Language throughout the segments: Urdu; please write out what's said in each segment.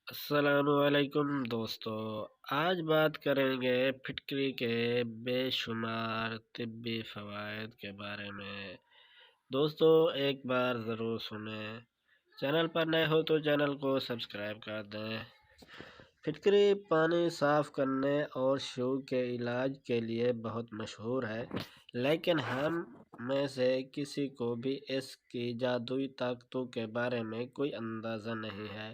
السلام علیکم دوستو، آج بات کریں گے پھٹکری کے بے شمار طبی فوائد کے بارے میں۔ دوستو ایک بار ضرور سنیں، چینل پر نئے ہو تو چینل کو سبسکرائب کر دیں۔ پھٹکری پانی صاف کرنے اور شو کے علاج کے لیے بہت مشہور ہے، لیکن ہم میں سے کسی کو بھی اس کی جادوئی طاقتوں کے بارے میں کوئی اندازہ نہیں ہے۔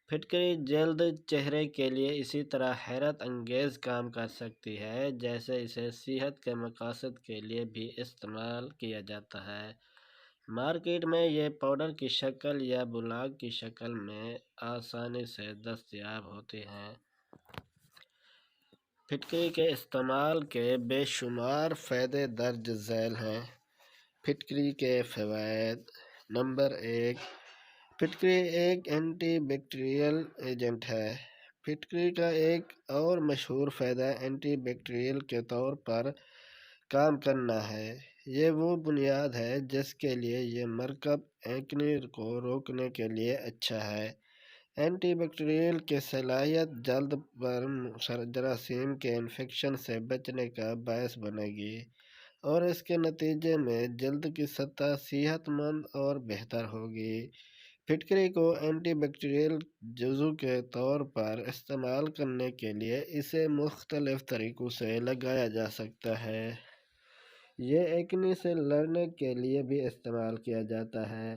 پھٹکری جلد چہرے کے لیے اسی طرح حیرت انگیز کام کر سکتی ہے جیسے اسے صحت کے مقاصد کے لیے بھی استعمال کیا جاتا ہے۔ مارکیٹ میں یہ پاؤڈر کی شکل یا بلاک کی شکل میں آسانی سے دستیاب ہوتی ہیں۔ پھٹکری کے استعمال کے بے شمار فائدے درج ذیل ہیں۔ پھٹکری کے فوائد: نمبر 1، پھٹکری ایک اینٹی بیکٹیریل ایجنٹ ہے۔ پھٹکری کا ایک اور مشہور فائدہ اینٹی بیکٹیریل کے طور پر کام کرنا ہے۔ یہ وہ بنیاد ہے جس کے لیے یہ مرکب ایکنی کو روکنے کے لیے اچھا ہے۔ اینٹی بیکٹیریل کی صلاحیت جلد پر جراثیم کے انفیکشن سے بچنے کا باعث بنے گی اور اس کے نتیجے میں جلد کی سطح صحت مند اور بہتر ہوگی۔ پھٹکری کو اینٹی بیکٹیریل جزو کے طور پر استعمال کرنے کے لیے اسے مختلف طریقوں سے لگایا جا سکتا ہے۔ یہ ایکنی سے لڑنے کے لیے بھی استعمال کیا جاتا ہے،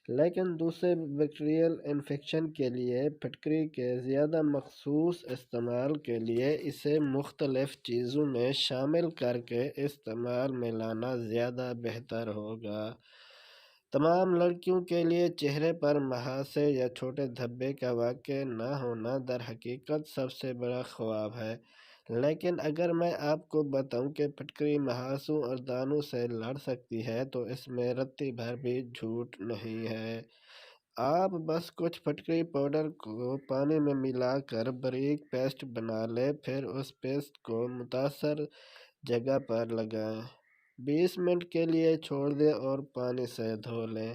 لیکن دوسرے بیکٹیریل انفیکشن کے لیے پھٹکری کے زیادہ مخصوص استعمال کے لیے اسے مختلف چیزوں میں شامل کر کے استعمال میں لانا زیادہ بہتر ہوگا۔ تمام لڑکیوں کے لیے چہرے پر مہاسے یا چھوٹے دھبے کا واقع نہ ہونا درحقیقت سب سے بڑا خواب ہے، لیکن اگر میں آپ کو بتاؤں کہ پھٹکری مہاسوں اور دانوں سے لڑ سکتی ہے تو اس میں رتی بھر بھی جھوٹ نہیں ہے۔ آپ بس کچھ پھٹکری پاؤڈر کو پانی میں ملا کر باریک پیسٹ بنا لیں، پھر اس پیسٹ کو متاثر جگہ پر لگائیں، 20 منٹ کے لیے چھوڑ دیں اور پانی سے دھو لیں۔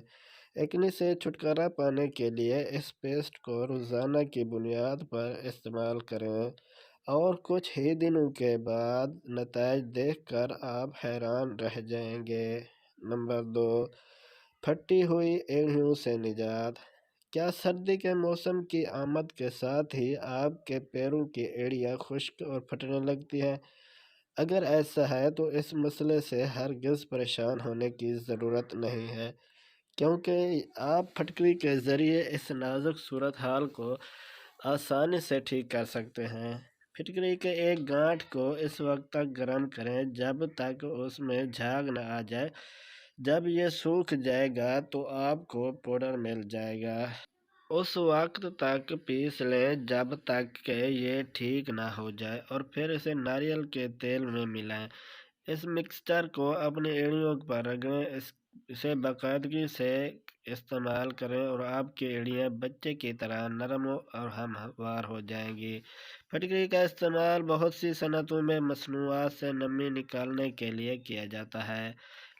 ایکنی سے چھٹکارا پانے کے لیے اس پیسٹ کو روزانہ کی بنیاد پر استعمال کریں اور کچھ ہی دنوں کے بعد نتائج دیکھ کر آپ حیران رہ جائیں گے۔ نمبر 2، پھٹی ہوئی ایڑیوں سے نجات۔ کیا سردی کے موسم کی آمد کے ساتھ ہی آپ کے پیروں کی ایڑیاں خشک اور پھٹنے لگتی ہیں؟ اگر ایسا ہے تو اس مسئلے سے ہرگز پریشان ہونے کی ضرورت نہیں ہے، کیونکہ آپ پھٹکری کے ذریعے اس نازک صورتحال کو آسانی سے ٹھیک کر سکتے ہیں۔ پھٹکری کے ایک گانٹھ کو اس وقت تک گرم کریں جب تک اس میں جھاگ نہ آ جائے۔ جب یہ سوکھ جائے گا تو آپ کو پاؤڈر مل جائے گا۔ اس وقت تک پیس لیں جب تک کہ یہ ٹھیک نہ ہو جائے اور پھر اسے ناریل کے تیل میں ملائیں۔ اس مکسچر کو اپنی ایڑیوں پر رگڑیں، اسے باقاعدگی سے استعمال کریں اور آپ کی ایڑیاں بچے کی طرح نرم اور ہموار ہو جائیں گی۔ پھٹکری کا استعمال بہت سی صنعتوں میں مصنوعات سے نمی نکالنے کے لیے کیا جاتا ہے،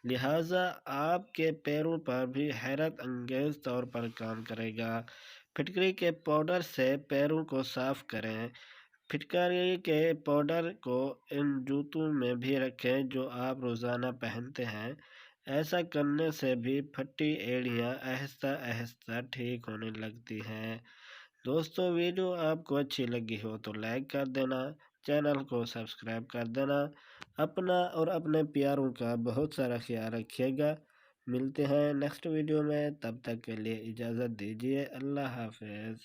لہٰذا آپ کے پیروں پر بھی حیرت انگیز طور پر کام کرے گا۔ پھٹکری کے پاؤڈر سے پیروں کو صاف کریں۔ پھٹکری کے پاؤڈر کو ان جوتوں میں بھی رکھیں جو آپ روزانہ پہنتے ہیں۔ ایسا کرنے سے بھی پھٹی ایڑیاں آہستہ آہستہ ٹھیک ہونے لگتی ہیں۔ دوستو ویڈیو آپ کو اچھی لگی ہو تو لائک کر دینا، چینل کو سبسکرائب کر دینا۔ اپنا اور اپنے پیاروں کا بہت سارا خیال رکھیے گا۔ ملتے ہیں نیکسٹ ویڈیو میں، تب تک کے لیے اجازت دیجیے۔ اللہ حافظ۔